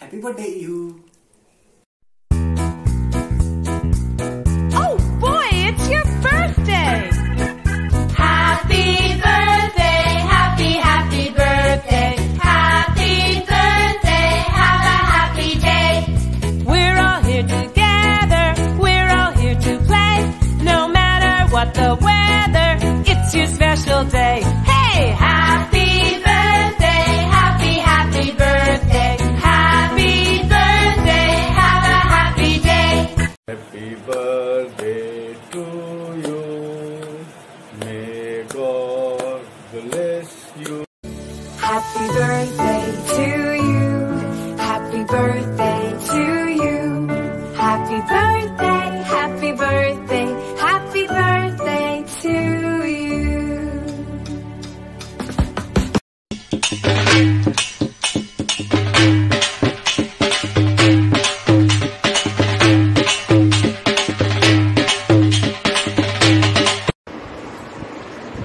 Happy birthday, you. Oh boy, it's your birthday! Happy birthday, happy birthday. Happy birthday, have a happy day. We're all here together, we're all here to play. No matter what the weather, it's your special day. Hey! Happy birthday, happy birthday. Happy birthday, have a happy day. Happy birthday to you. May God bless you. Happy birthday to you. Happy birthday to you. Happy birthday, happy birthday, happy birthday to you.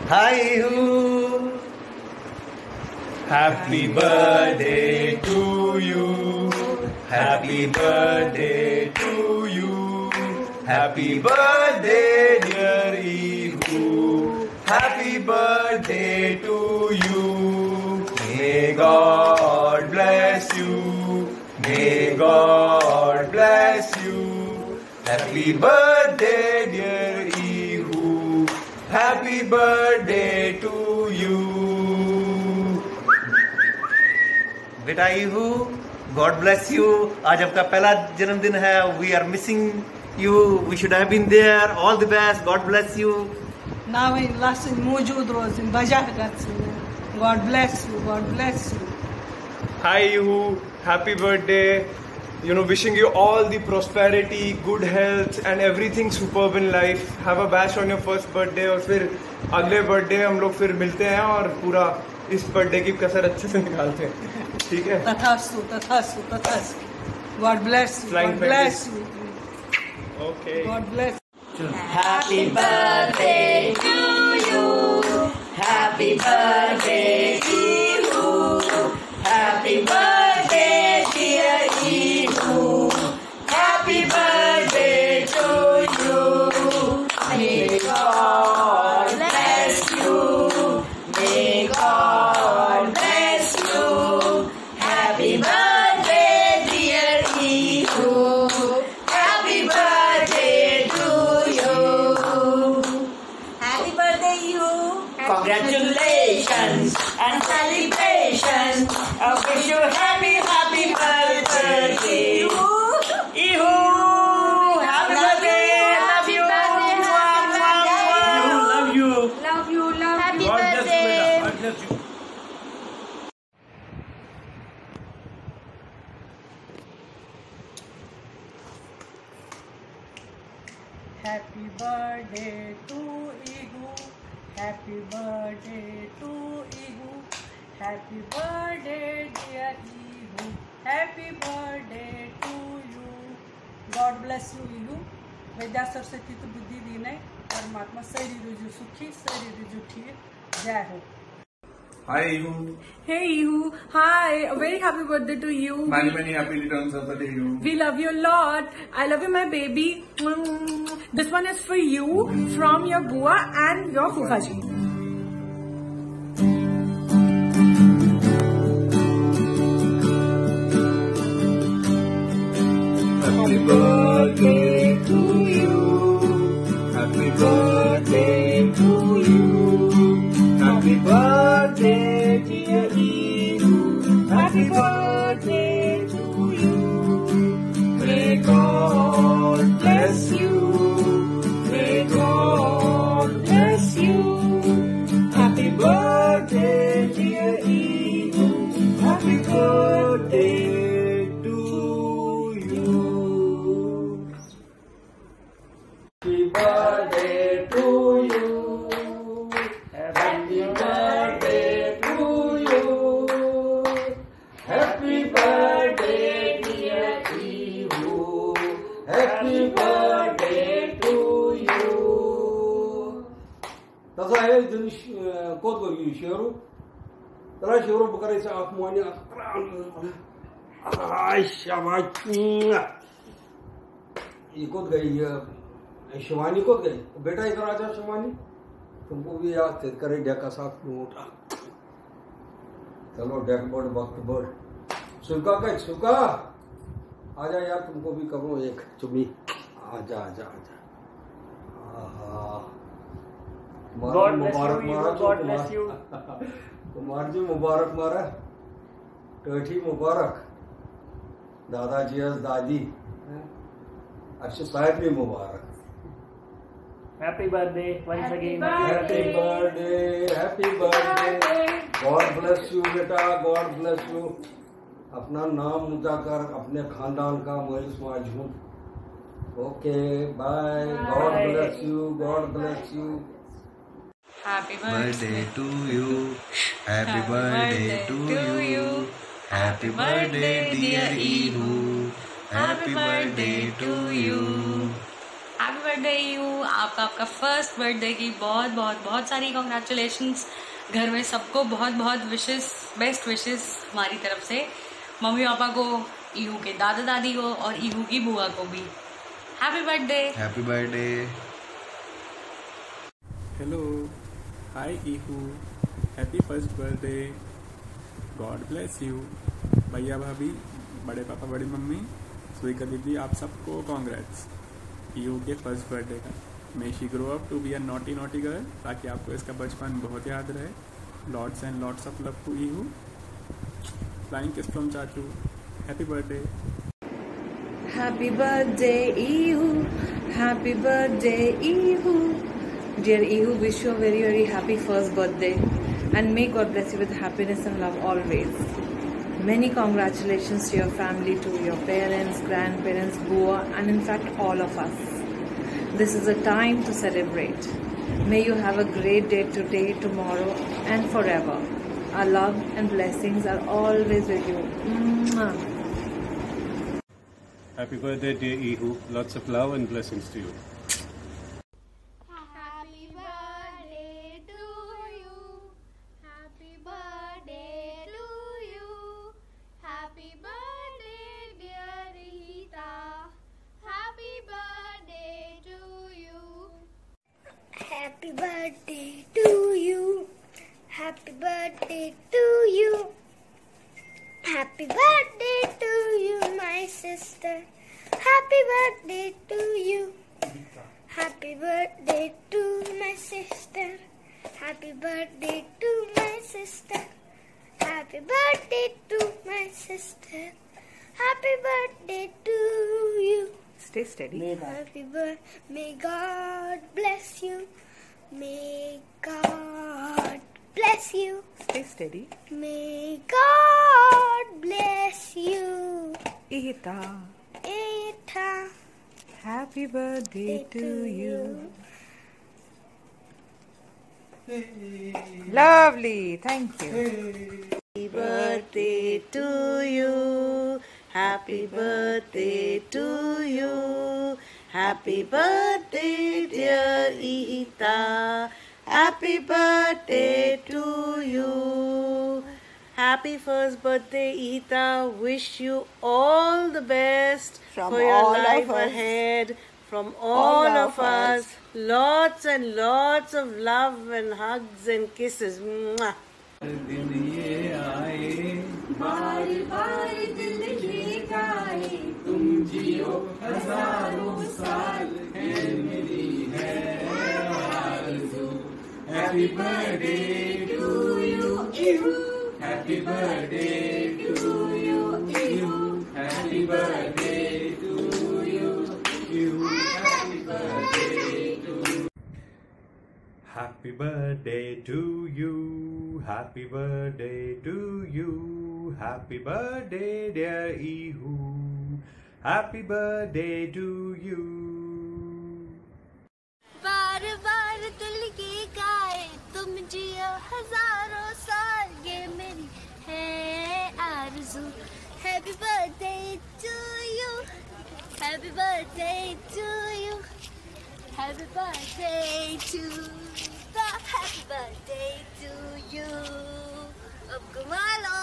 Hi, you. Happy birthday to you. Happy birthday to you. Happy birthday, dear Ihu. Happy birthday to you. May God bless you. May God bless you. Happy birthday, dear Ihu. Happy birthday to you. बेटा इहू, God bless you. आज आपका पहला जन्मदिन है. We are missing you. We should have been there. All the best. God bless you. नावे लास्ट मौजूद रोज बजा God bless you, God bless you. Hi Ihu, happy birthday. You know, wishing you all the prosperity, good health and everything superb in life. Have a bash on your first birthday और फिर अगले birthday हम लोग फिर मिलते हैं और पूरा इस बर्थडे की कसर अच्छे से निकालते हैं. ठीक है? तथास्तु तथास्तु तथास्तु. God bless you, Flying God bless you, Okay. God bless. Happy birthday to you. Happy birthday to you. Happy birthday, dear Ihu. Happy birthday to you. May God bless you. May God bless you. Happy birthday, dear Ihu. Happy birthday to you. Happy birthday, you. Congratulations and celebrations. I wish you happy birthday. Ihu. Happy birthday. Love you. Love you. Love you. Happy God bless you, birthday. beta. God bless you. Happy birthday to Igu. Happy birthday to Igu. Happy birthday, dear Igu. Happy birthday to you. God bless you, Igu. विद्या सरस्वती तो बुद्धि दी नहीं. परमात्मा शरीर रुजु सुखी, शरीर रुजु ठीक. जय हो. Hi Ihu. Hey Ihu, hi, a very happy birthday to you. Many happy returns of the day, Ihu. We love you a lot. I love you, my baby. This one is for you from your Bua and your Fufaji. Happy birthday to you. Happy birthday to you. Happy birthday, dear Ihu. Happy birthday to you. May God bless you. May God bless you. Happy birthday, dear Ihu. Happy birthday to you. Happy birthday to you. Happy birthday to you. Happy birthday, dear Ihu. Happy birthday to you. तसा आहे जनी कोत गयो शेरू तरा शेरू बकरायचा आख मोने शाबाश। ये कौन गई शिवानी को गई बेटा इधर आ जा शिवानी तुमको भी याद थे करे डेका साथ में उठा चलो डेक बोर्ड वक्त बोर्ड सुल्का का सुल्का आजा यार तुमको भी करो एक चुमी आजा आजा आजा मुबारक मारा कुमार जी मुबारक मारा टठी मुबारक दादाजी दादी अच्छा साहब भी मुबारक happy birthday once again happy birthday God bless you बेटा गॉड ब्लेस यू अपना नाम ऊंचा कर अपने खानदान का मोहिस माजून okay bye God bless you Happy birthday to you, happy birthday to you, happy birthday dear Ihu, happy birthday to you. Happy birthday you. आपका फर्स्ट बर्थडे की बहुत बहुत बहुत सारी कॉन्ग्रेचुलेशंस। घर में सबको बहुत बहुत विशेस बेस्ट विशेस हमारी तरफ से। मम्मी पापा को, इहू के दादा दादी को और इहू की बुआ को भी happy birthday. Happy birthday. Hello, hi Ihu, happy first birthday. God bless you. भैया भाभी, बड़े पापा बड़ी मम्मी, सुइका दीदी, आप सबको कॉन्ग्रेट्स इहू के फर्स्ट बर्थडे का। May she grow up to be a naughty girl, ताकि आपको इसका बचपन बहुत याद रहे। Lots and lots of love to Ihu. Flying kiss from चाचू। Happy birthday. Happy birthday, Ihu. Happy birthday, Ihu. Dear Ihu, wish you a very, very happy first birthday. And may God bless you with happiness and love always. Many congratulations to your family, to your parents, grandparents, Bua, and in fact all of us. This is a time to celebrate. May you have a great day today, tomorrow, and forever. Our love and blessings are always with you. Mwah. Happy birthday, dear Ihu. Lots of love and blessings to you. Happy birthday to you. Happy birthday to you. Happy birthday, dear Rita. Happy birthday to you. Happy birthday to you. Happy birthday to you. Happy birthday to you, my sister. Happy birthday to you. Happy birthday to my sister. Happy birthday to my sister. Happy birthday to my sister. Happy birthday to you. Stay steady. Happy birthday. May God bless you. May God bless you. Stay steady. May God bless you. Ita. Ita. Happy birthday to you. Lovely. Thank you. Happy birthday to you. Happy birthday to you. Happy birthday, dear Ita. Happy birthday to you. Happy first birthday, Ita. Wish you all the best From for your all life of us. ahead. From all of us. Lots and lots of love and hugs and kisses. Mwah. दिन ये आए बारी बारी दिल ये गाए तुम जियो हजारों साल है मेरी है आरज़ू। Happy birthday to you Ihu. Happy birthday to you Ihu. Happy birthday to you Ihu. Happy birthday to Happy birthday to you. Happy birthday to you. Happy birthday, dear Ihu. Happy birthday to you. बार बार दिल ये गाए तुम जियो हजारों साल ये मेरी है आरज़ू। Happy birthday to you. Happy birthday to you. Happy birthday to happy birthday to you. अब घुमा लो।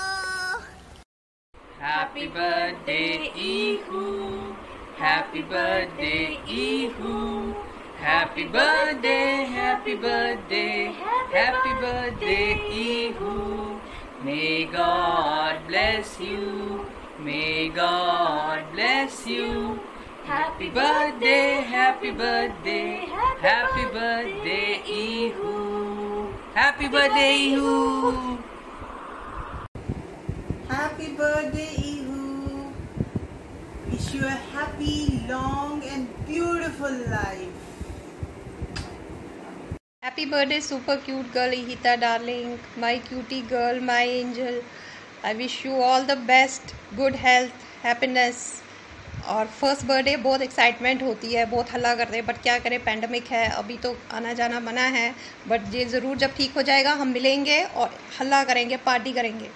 Happy birthday, Ihu. Happy birthday, Ihu. Happy birthday, happy birthday, happy birthday, Ihu. May God bless you. May God bless you. Happy birthday, happy birthday, happy birthday, Ihu. Happy birthday, Ihu. Happy birthday, Ihu. Wish you a happy, long and beautiful life. Happy birthday, super cute girl Ihita darling, my cutie girl, my angel. I wish you all the best, good health, happiness. और first birthday बहुत excitement होती है, बहुत हल्ला करते हैं, but क्या करें, पैंडमिक है, अभी तो आना जाना मना है, बट ये ज़रूर जब ठीक हो जाएगा हम मिलेंगे और हल्ला करेंगे, पार्टी करेंगे।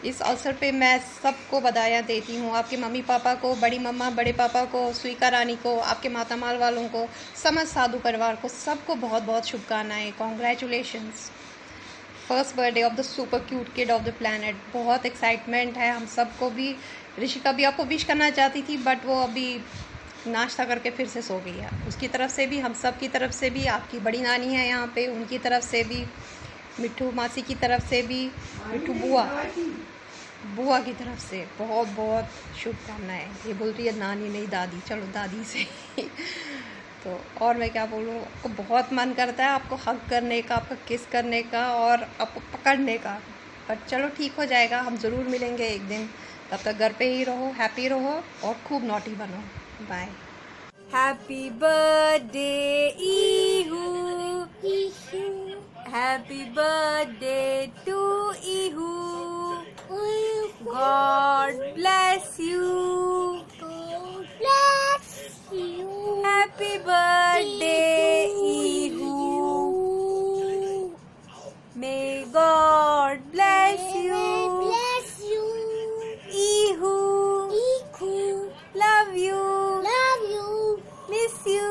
इस अवसर पे मैं सबको बधाइयाँ देती हूँ, आपके मम्मी पापा को, बड़ी मम्मा बड़े पापा को, स्वीका रानी को, आपके मातामाल वालों को, समस्त साधु परिवार को, सबको बहुत बहुत शुभकामनाएँ। Congratulations, first birthday of the super cute kid of the planet. बहुत एक्साइटमेंट है हम सबको भी। ऋषिका भी आपको विश करना चाहती थी, बट वो अभी नाश्ता करके फिर से सो गई है। उसकी तरफ से भी, हम सब की तरफ से भी, आपकी बड़ी नानी है यहाँ पे, उनकी तरफ से भी, मिट्ठू मासी की तरफ से भी, मिट्ठू बुआ की तरफ से बहुत बहुत शुभकामनाएँ। ये बोल रही है नानी नहीं दादी, चलो दादी से तो और मैं क्या बोलूँ, आपको बहुत मन करता है आपको हग करने का, आपका किस करने का और आपको पकड़ने का, बट चलो ठीक हो जाएगा, हम ज़रूर मिलेंगे एक दिन। तब तक घर पे ही रहो, हैप्पी रहो और खूब नॉटी बनो। Bye. Happy birthday Ihu, happy birthday to Ihu, God bless you, happy birthday Ihu, may God bless you, Ihu, love you, miss you.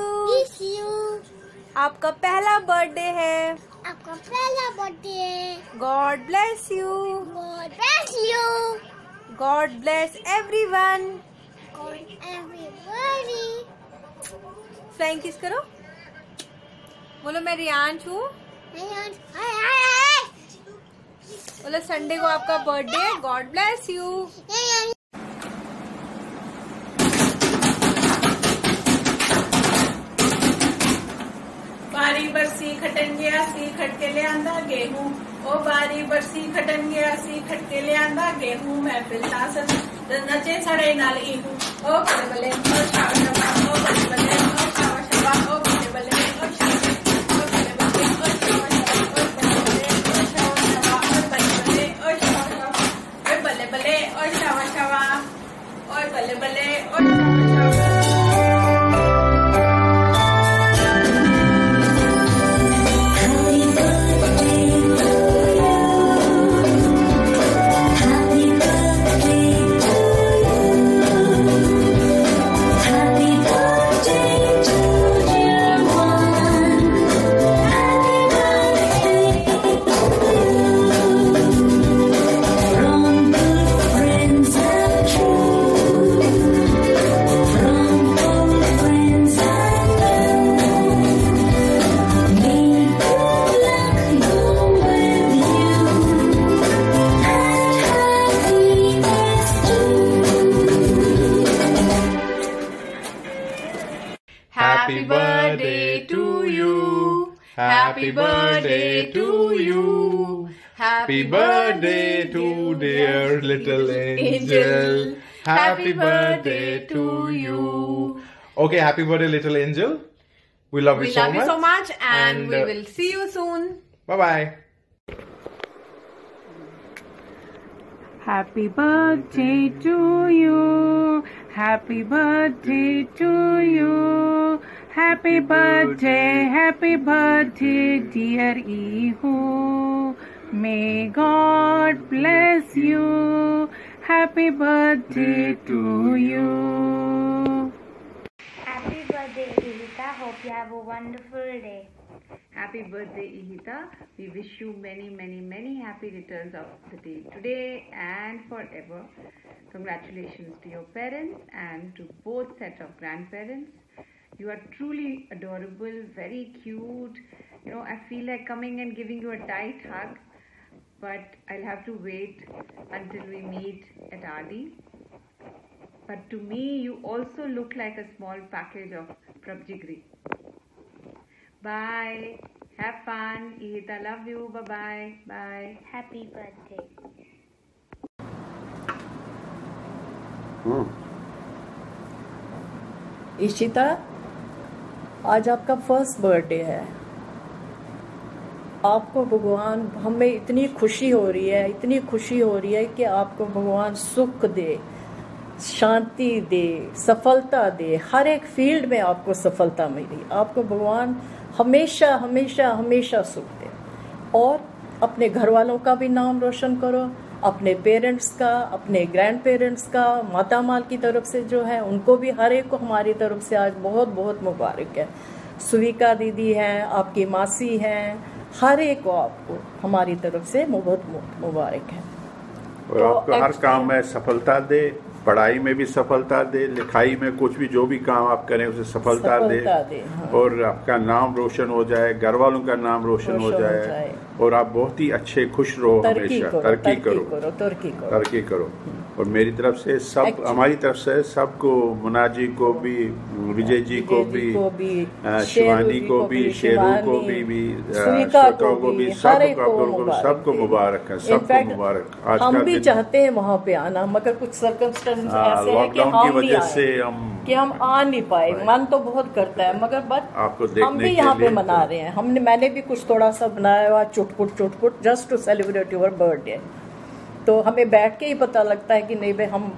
आपका पहला बर्थडे है, आपका पहला बर्थडे है। God bless you, God bless you, God bless everyone, God everybody. Flying kiss करो, बोलो मैं रियांश हूँ, बोलो संडे को आपका बर्थडे है, गॉड ब्लेस यू। बारी बरसी खटन गया सी खटके ले आंदा गेहूं, ओ बारी बरसी खटन गया सी खटके ले आंदा गेहूं, महफिल नाचत नचे सड़े नाल इहू, ओ बले बले ओ शावा शावा, ओ बले बले ओ शावा शावा, ओ बले बले ओ शावा, ओ बले बले ओ शावा शावा, ओ बले बले ओ शावा शावा, ओ बले बले ओ शावा शावा, ओ बले बले ओ Shava Shava. Happy birthday to you. Happy birthday to you. Happy birthday to dear little angel. Happy birthday to you. Okay, happy birthday little angel. We love you so much. We love you so much and we will see you soon. Bye bye. Happy birthday to you. Happy birthday to you. Happy birthday, dear Ihu. May God bless you. Happy birthday to you. Happy birthday, Ihita. Hope you have a wonderful day. Happy birthday, Ihita. We wish you many, many, many happy returns of the day today and forever. Congratulations to your parents and to both sets of grandparents. You are truly adorable, very cute. You know, I feel like coming and giving you a tight hug, but I'll have to wait until we meet at Aadi. But to me, you also look like a small package of Prabjigri. Bye. Have fun. Ihita, love you. Bye-bye. Bye. Happy birthday. Ishita, आज आपका first birthday है। आपको भगवान, हमें इतनी खुशी हो रही है, इतनी खुशी हो रही है कि आपको भगवान सुख दे, शांति दे, सफलता दे। हर एक फील्ड में आपको सफलता मिली। आपको भगवान हमेशा हमेशा हमेशा सुख दे। और अपने घर वालों का भी नाम रोशन करो, अपने पेरेंट्स का, अपने ग्रैंड पेरेंट्स का, माता माल की तरफ से जो है उनको भी, हर एक को हमारी तरफ से आज बहुत बहुत मुबारक है। सुविका दीदी हैं, आपकी मासी हैं, हर एक को आपको हमारी तरफ से बहुत मुबारक है। और आपको हर काम में सफलता दे, पढ़ाई में भी सफलता दे, लिखाई में कुछ भी जो भी काम आप करें उसे सफलता दे। हाँ। और आपका नाम रोशन हो जाए, घर वालों का नाम रोशन हो जाए और आप बहुत ही अच्छे खुश रहो, हमेशा तरक्की करो। और मेरी तरफ से सब, हमारी तरफ से सबको, मुन्ना जी को भी, विजय जी को भी, शिवानी को भी, शेरू को भी, सुविका को भी, सबको मुबारक है, सबको मुबारक। आज हम भी चाहते हैं वहाँ पे आना, मगर कुछ सर्कमस्टेंसेस ऐसे हैं कि हम आ नहीं पाए। मन तो बहुत करता है, मगर बट हम भी यहाँ पे मना रहे हैं। मैंने भी कुछ थोड़ा सा बनाया हुआ, चुटपुट just to celebrate your birthday. तो हमें बैठ के ही पता लगता है कि नहीं भाई, हम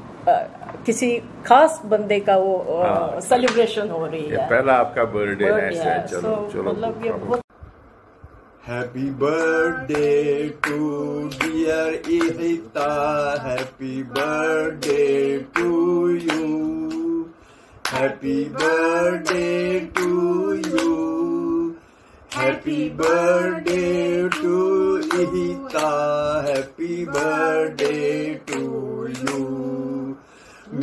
किसी खास बंदे का वो सेलिब्रेशन हो रही है। पहला आपका बर्थडे है, चलो मतलब ये बहुत। Happy birthday to dear Ihita, happy birthday to you, happy birthday to you, happy birthday to Ihita, happy birthday to you.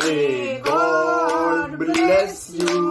May God bless you.